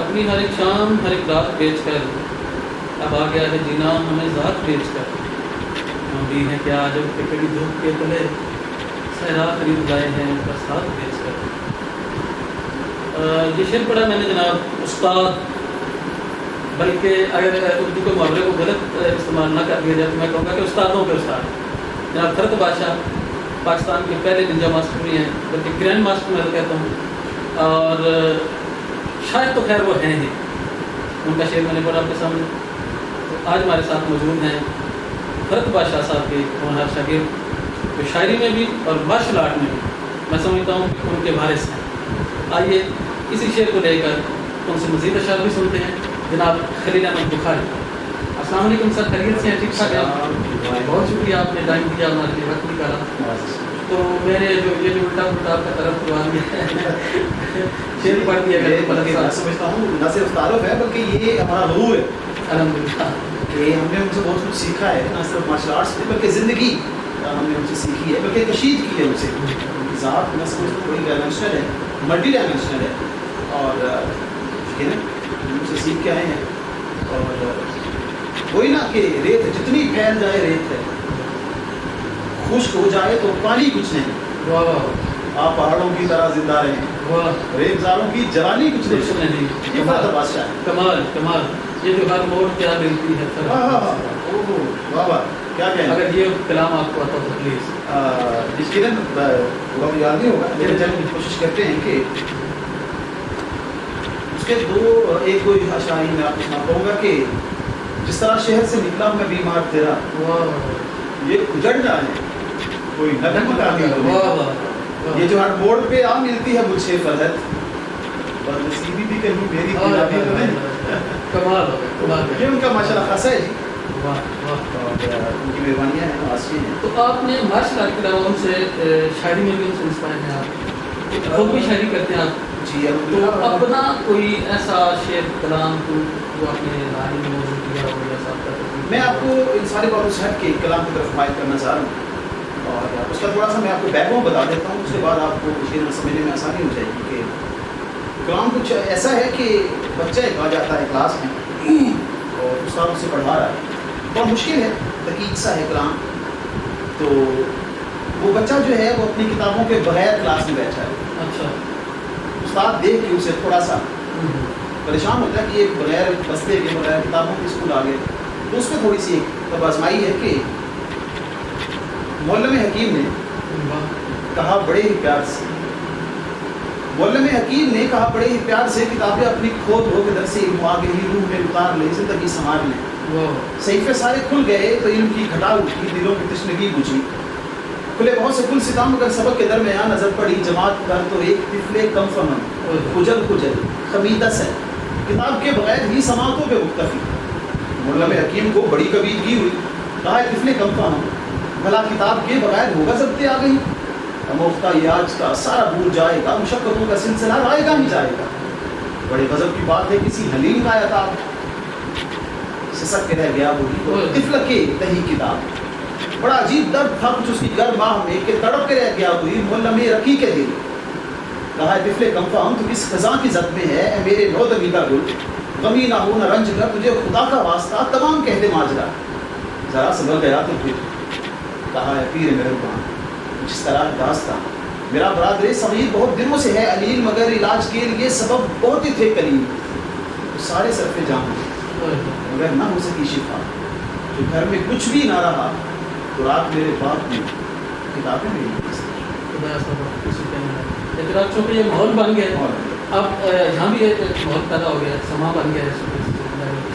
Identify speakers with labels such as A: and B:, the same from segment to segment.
A: اپنی ہر ایک شام ہر ایک رات بیچ کر اب آ گیا ہے جینا ہمیں ذات بیچ کر. ہم بھی ہیں کیا جب کہ کبھی دھوپ کے تلے صحرا خرید لائے ہیں برسات بیچ کر. یہ شعر پڑھا میں نے جناب استاد، بلکہ اگر اردو کے محاورے کو غلط استعمال نہ کر دیا جائے تو میں کہوں گا کہ استادوں کے استاد جناب فرد بادشاہ پاکستان کے پہلے ننجا ماسٹر بھی ہیں، بلکہ گرینڈ ماسٹر میں کہتا ہوں، اور شاید تو خیر وہ ہیں ہی. ان کا شعر میں نے پڑھا آپ کے سامنے. آج ہمارے ساتھ موجود ہیں فرد بادشاہ صاحب کے ہونہار شاگرد، جو شاعری میں بھی اور مارشل آرٹ میں بھی میں سمجھتا ہوں کہ ان کے وارث ہیں. آئیے اسی شعر کو لے کر ان سے مزید اشعار بھی سنتے ہیں. جناب خلیل احمد بخاری. السلام علیکم سر، خیریت سے ہیں؟ ٹھیک ٹھاک ہے؟ بہت شکریہ آپ نے ٹائم دیا، ہمارے لیے وقت نکالا. تو میں نے جو الٹا پلٹا آپ کا طرف کروا دیا شعر پڑھ دیا.
B: میں سمجھتا ہوں نہ صرف تعارف ہے بلکہ یہ ہمارا غرور ہے
A: الحمدللہ
B: کہ ہم نے ان سے بہت کچھ سیکھا ہے، نہ صرف مارشل آرٹس سے بلکہ زندگی ہم نے ان سے سیکھی ہے، بلکہ کشید کی ہے ان سے. ان کی ذات میں سمجھتا ہوں بڑی ڈائمینشنل ہے، ملٹی ڈائمینشنل ہے، اور ان سے سیکھ کے آئے ہیں. اور وہی نا کہ ریت جتنی پھیل جائے ریت ہے، خشک ہو جائے تو پانی کچھ نہیں. آپ پہاڑوں کی طرح زندہ رہیں، ریگزاروں کی جوانی کچھ نہیں. یہ فرد بادشاہ ہے.
A: کمال کمال. یہ جو ہر موڑ کیا ملتی ہے سر.
B: واہ واہ کیا کہیں.
A: اگر یہ کلام آپ کو آتا تو پلیز.
B: یقیناً بہت یاد نہیں ہوگا، میرے جب کوشش کرتے ہیں کہ اس کے ایک دو اشعاری میں آپ کو سنا پاؤں گا کہ جس طرح شہر سے نکلا میں بیمار تیرا، یہ اجڑنا ہے کوئی نغم کا. یہ جو ہر موڑ پہ آ ملتی ہے مجھے فرحت، اور نصیبی بھی کہیں میری خرابی تو نہیں. یہ ان کا ماشاء اللہ خاصا ہے جی. ان کی مہربانیاں ہیں، آسیاں ہیں.
A: تو آپ نے مارشل آرٹ کے علاوہ ان سے شاعری میں بھی ان سے انسپائر ہیں، آپ خود بھی شاعری کرتے ہیں آپ؟
B: جی
A: تو اپنا کوئی ایسا شعر کلام جو آپ نے رانی میں موجود کیا ہو یا صاحب کا؟
B: میں آپ کو ان ساری باتوں سے ہٹ کے کلام کی طرف مائل کرنا چاہ رہا ہوں، اور اس کا تھوڑا سا میں آپ کو بیک گراؤنڈ بتا دیتا ہوں. اس کے بعد آپ کو شعر سمجھنے میں آسانی ہو جائے گی کہ کلام کچھ ایسا ہے کہ بچہ ایک آ جاتا ہے کلاس میں اور استاد اسے پڑھا رہا ہے، بہت مشکل ہے، دقیق سا ہے کلام. تو وہ بچہ جو ہے وہ اپنی کتابوں کے بغیر کلاس میں بیٹھا ہے.
A: اچھا.
B: استاد دیکھ کے اسے تھوڑا سا پریشان ہوتا ہے کہ یہ بغیر بستے کے بغیر کتابوں کے اسکول آ گئے. تو اس میں تھوڑی سی ایک تب آزمائی ہے کہ معلم حکیم نے کہا بڑے ہی پیار سے، معلم حکیم نے کہا بڑے ہی پیار سے، کتابیں اپنی کھود ہو کے در سے علم آگے ہی روح میں اتار لے، زندگی سنوار لیں. صحیفے سارے کھل گئے تو علم کی گھٹا اٹھی، دلوں کی تشنگی بجھی. کھلے بہت سے کل ستام مگر سبق کے درمیان نظر پڑی جماعت پر تو ایک طفل کم فہم کھجل کھجل خمیدہ سے کتاب کے بغیر ہی سماعتوں پہ مکتفی. معلم حکیم کو بڑی کبیرگی ہوئی، کہا طفل کم فہم بھلا کتاب کے بغیر ہوگا ضبط آ گئی. اموختہ یہ آج کا سارا بھول جائے گا، مشقتوں کا سلسلہ رائے گا ہی جائے گا. بڑے غضب کی بات ہے کسی حلیم کا عطاب سسک کے رہ گیا وہی طفل کے تہی کتاب. بڑا عجیب درد تھا کچھ اس کی گر ماہ میں کہ تڑپ کے رہ گیا وہی معلم رقی کے دل. کہا طفل کم فہم تو کس خزاں کی زد میں ہے اے میرے نو دمیدہ گل، غمی نہ ہو نہ رنج کر تجھے خدا کا واسطہ تمام کہہ دے ماجرا. ذرا سنبھل گیا تو پھر کہا ہے پیر مہربان جس طرح داستہ میرا برادر صغیر بہت دنوں سے ہے علیل، مگر علاج کے لیے سبب بہت ہی تھے قلیل. سارے صرف جان مگر نہ ہو سکی شفا، جو گھر میں کچھ بھی نہ رہا تو رات میرے باپ نے کتابیں نہیں.
A: چونکہ یہ ماحول بن گیا، اب یہاں بھی ایک ماحول پیدا ہو گیا، سما بن گیا ہے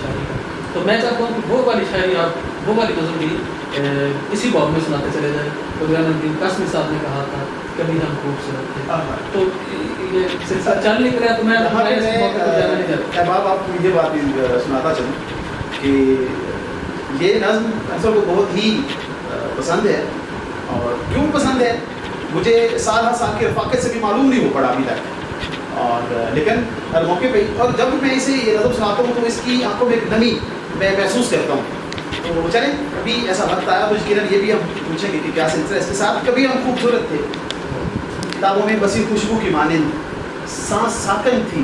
A: شاعری کا. تو میں چاہتا ہوں کہ وہ والی شاعری آپ وہ والی نظم بھی اسی باب میں سناتے چلے جائیں. تو غلام الدین قاسمی صاحب نے کہا تھا کبھی ہم خوبصورت تھے. تو یہ سلسلہ چل نہیں رہا تو میں
B: احباب آپ کو یہ بات سناتا چلوں کہ یہ نظم اصل کو بہت ہی پسند ہے. اور کیوں پسند ہے مجھے سال ہر سال کے رفاقت سے بھی معلوم نہیں ہو پڑا ابھی تک، اور لیکن ہر موقع پہ اور جب میں اسے یہ نظم سناتا ہوں تو اس کی آنکھوں میں ایک نمی میں محسوس کرتا ہوں. تو چلیں ابھی ایسا وقت آیا تو یقیناً یہ بھی ہم پوچھیں گے کہ کیا سلسلہ اس کے ساتھ. کبھی ہم خوبصورت تھے کتابوں میں بسی خوشبو کی مانند، سانس ساکن تھی